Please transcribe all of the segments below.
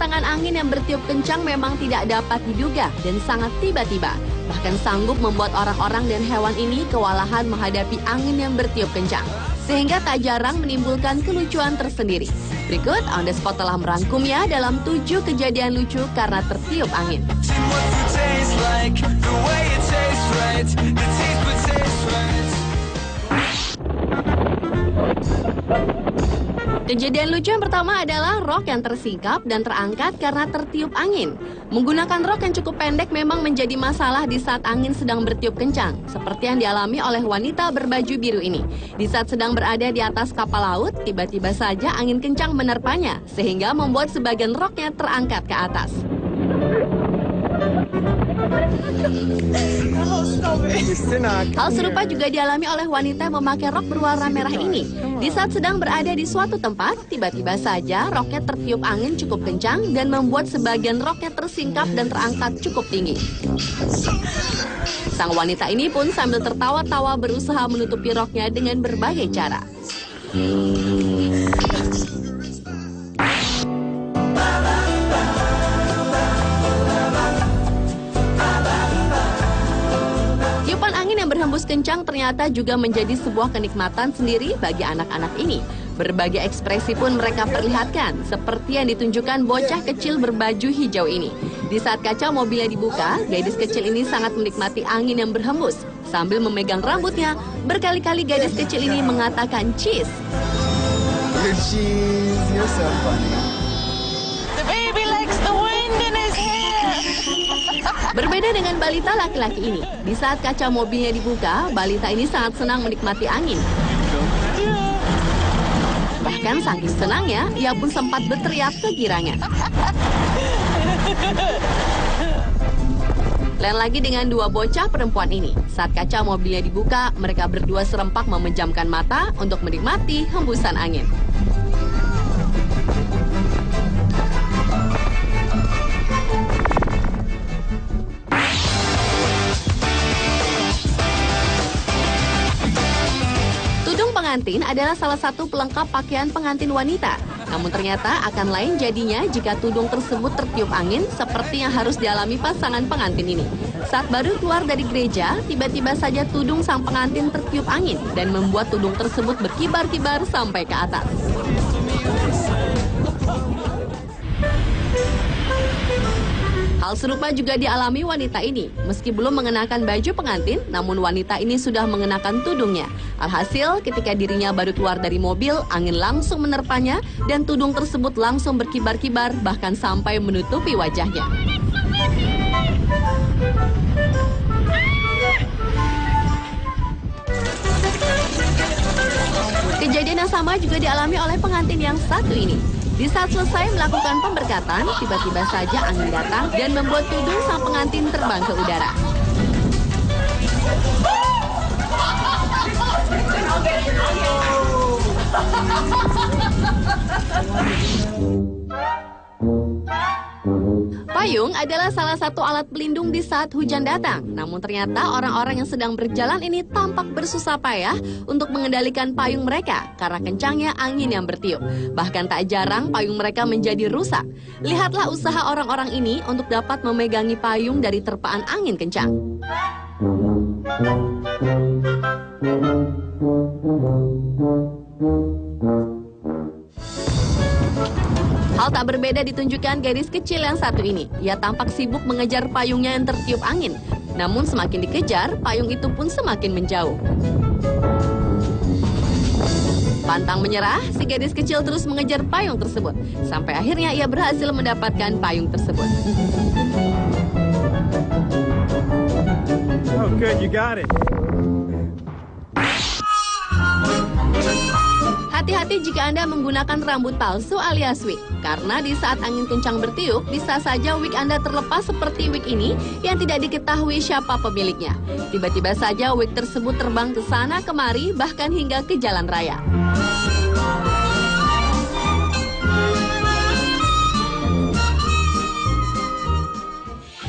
serangan angin yang bertiup kencang memang tidak dapat diduga dan sangat tiba-tiba. Bahkan sanggup membuat orang-orang dan hewan ini kewalahan menghadapi angin yang bertiup kencang. Sehingga tak jarang menimbulkan kelucuan tersendiri. Berikut On The Spot telah merangkumnya dalam 7 kejadian lucu karena tertiup angin. Kejadian lucu yang pertama adalah rok yang tersingkap dan terangkat karena tertiup angin. Menggunakan rok yang cukup pendek memang menjadi masalah di saat angin sedang bertiup kencang, seperti yang dialami oleh wanita berbaju biru ini. Di saat sedang berada di atas kapal laut, tiba-tiba saja angin kencang menerpanya, sehingga membuat sebagian roknya terangkat ke atas. Hal serupa juga dialami oleh wanita yang memakai rok berwarna merah ini. Di saat sedang berada di suatu tempat, tiba-tiba saja roknya tertiup angin cukup kencang dan membuat sebagian roknya tersingkap dan terangkat cukup tinggi. Sang wanita ini pun sambil tertawa-tawa berusaha menutupi roknya dengan berbagai cara. Berhembus kencang ternyata juga menjadi sebuah kenikmatan sendiri bagi anak-anak ini. Berbagai ekspresi pun mereka perlihatkan, seperti yang ditunjukkan bocah kecil berbaju hijau ini. Di saat kaca mobilnya dibuka, gadis kecil ini sangat menikmati angin yang berhembus. Sambil memegang rambutnya, berkali-kali gadis kecil ini mengatakan cheese. Cheese, you're so funny. The baby likes the wind in his hair. Berbeda dengan balita laki-laki ini, di saat kaca mobilnya dibuka, balita ini sangat senang menikmati angin. Bahkan saking senangnya, ia pun sempat berteriak kegirangan. Lain lagi dengan dua bocah perempuan ini. Saat kaca mobilnya dibuka, mereka berdua serempak memejamkan mata untuk menikmati hembusan angin. Pengantin adalah salah satu pelengkap pakaian pengantin wanita. Namun ternyata akan lain jadinya jika tudung tersebut tertiup angin seperti yang harus dialami pasangan pengantin ini. Saat baru keluar dari gereja, tiba-tiba saja tudung sang pengantin tertiup angin dan membuat tudung tersebut berkibar-kibar sampai ke atas. Hal serupa juga dialami wanita ini. Meski belum mengenakan baju pengantin, namun wanita ini sudah mengenakan tudungnya. Alhasil, ketika dirinya baru keluar dari mobil, angin langsung menerpanya dan tudung tersebut langsung berkibar-kibar bahkan sampai menutupi wajahnya. Kejadian yang sama juga dialami oleh pengantin yang satu ini. Di saat selesai melakukan pemberkatan, tiba-tiba saja angin datang dan membuat tudung sang pengantin terbang ke udara. Payung adalah salah satu alat pelindung di saat hujan datang. Namun ternyata orang-orang yang sedang berjalan ini tampak bersusah payah untuk mengendalikan payung mereka karena kencangnya angin yang bertiup. Bahkan tak jarang payung mereka menjadi rusak. Lihatlah usaha orang-orang ini untuk dapat memegangi payung dari terpaan angin kencang. Hal tak berbeda ditunjukkan gadis kecil yang satu ini. Ia tampak sibuk mengejar payungnya yang tertiup angin. Namun semakin dikejar, payung itu pun semakin menjauh. Pantang menyerah, si gadis kecil terus mengejar payung tersebut. Sampai akhirnya ia berhasil mendapatkan payung tersebut. Oh, good, you got it. Hati-hati jika Anda menggunakan rambut palsu alias wig. Karena di saat angin kencang bertiup, bisa saja wig Anda terlepas seperti wig ini yang tidak diketahui siapa pemiliknya. Tiba-tiba saja wig tersebut terbang ke sana kemari, bahkan hingga ke jalan raya.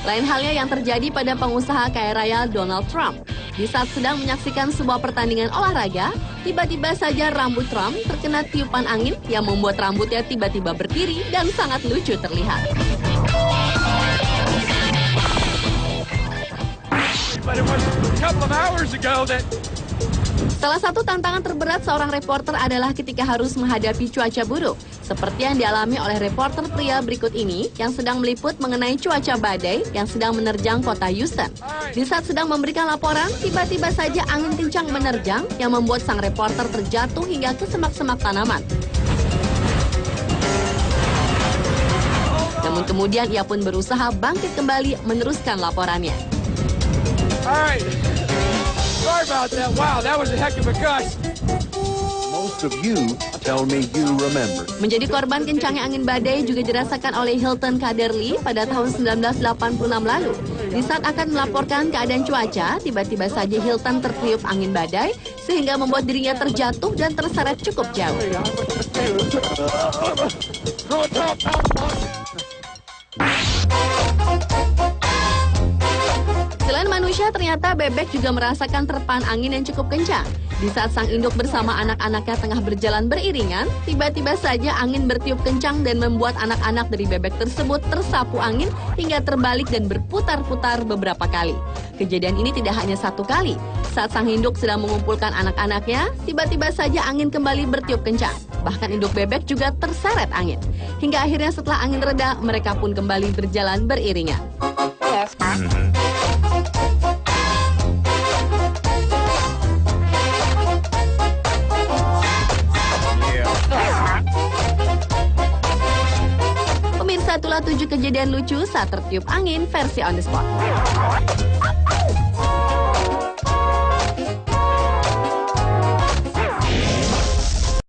Lain halnya yang terjadi pada pengusaha kaya raya Donald Trump. Di saat sedang menyaksikan sebuah pertandingan olahraga, tiba-tiba saja rambut Trump terkena tiupan angin yang membuat rambutnya tiba-tiba berdiri dan sangat lucu terlihat. Salah satu tantangan terberat seorang reporter adalah ketika harus menghadapi cuaca buruk, seperti yang dialami oleh reporter pria berikut ini yang sedang meliput mengenai cuaca badai yang sedang menerjang kota Houston. Di saat sedang memberikan laporan, tiba-tiba saja angin kencang menerjang yang membuat sang reporter terjatuh hingga ke semak-semak tanaman. Namun kemudian ia pun berusaha bangkit kembali meneruskan laporannya. Sorry about that. Wow, that was a heck of a gust. Most of you tell me you remember. Menjadi korban kencangnya angin badai juga dirasakan oleh Hilton Kaderli pada tahun 1986 lalu. Di saat akan melaporkan keadaan cuaca, tiba-tiba saja Hilton tertiup angin badai sehingga membuat dirinya terjatuh dan terseret cukup jauh. Selain manusia, ternyata bebek juga merasakan terpaan angin yang cukup kencang. Di saat sang induk bersama anak-anaknya tengah berjalan beriringan, tiba-tiba saja angin bertiup kencang dan membuat anak-anak dari bebek tersebut tersapu angin hingga terbalik dan berputar-putar beberapa kali. Kejadian ini tidak hanya satu kali. Saat sang induk sedang mengumpulkan anak-anaknya, tiba-tiba saja angin kembali bertiup kencang. Bahkan induk bebek juga terseret angin. Hingga akhirnya setelah angin reda, mereka pun kembali berjalan beriringan. Pemirsa, itulah 7 kejadian lucu saat tertiup angin versi On The Spot.